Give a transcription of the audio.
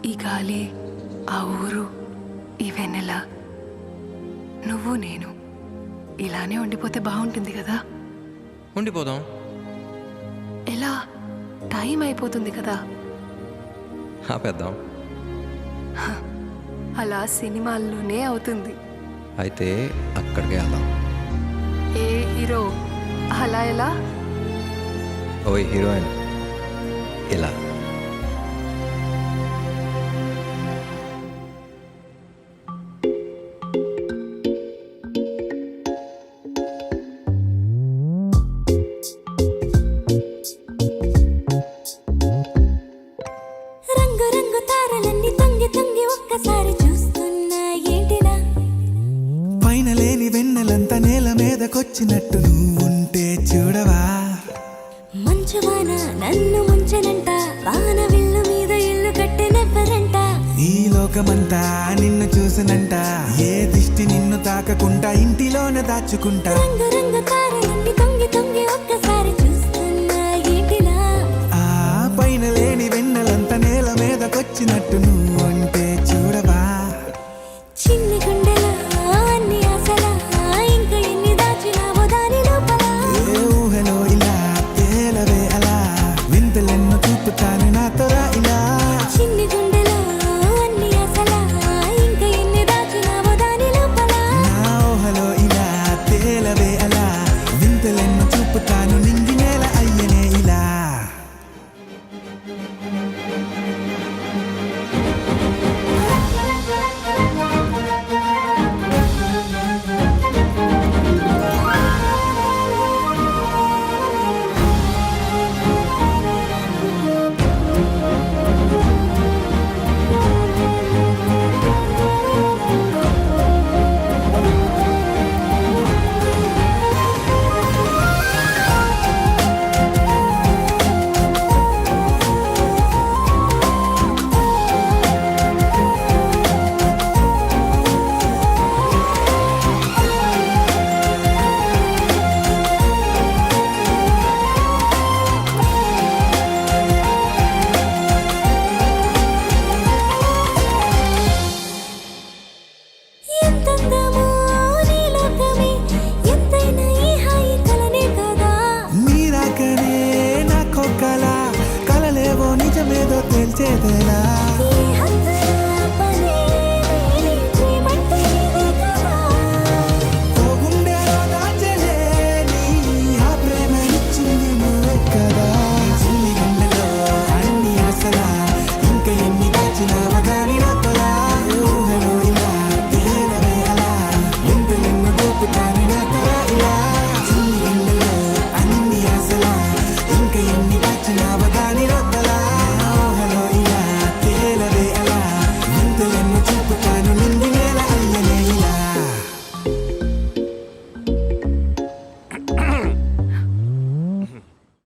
ఈ గాలి, ఆ ఊరు, ఈ వెన్నెల, నువ్వు నేను ఇలానే ఉండిపోతే బాగుంటుంది కదా. ఉండిపోదాం. ఎలా? టైం అయిపోతుంది కదా. ఆపేద్దాం. అలా సినిమాల్లోనే అవుతుంది. అయితే అక్కడికే వెళ్దాం. ఏ హీరో అలా ఎలా? ఓ హీరోయిన్ ఇలా. రంగు రంగు తారలన్నీ తొంగి తొంగి ఒక్కసారి చూస్తున్నా ఏంటిలా? పైన లేని వెన్నెలంతా నేల మీదకొచ్చినట్టు నువ్వుంటే చూడవా? మంచువాన నన్ను ముంచెనంట, వాన విల్లు మీద ఇల్లు కట్టెనెవ్వరంట. ఈ లోకమంతా నిన్ను చూసినంట, ఏ దిష్టి నిన్ను తాకకుండా ఇంటిలోనే దాచుకుంటా. రంగు రంగు తారలన్నీ తొంగి తొంగి ఒక్కసారి చూస్తున్నా ఏంటిలా? ఆ పైన లేని వెన్నెలంతా నేల మీదకొచ్చినట్టు నువ్వుంటే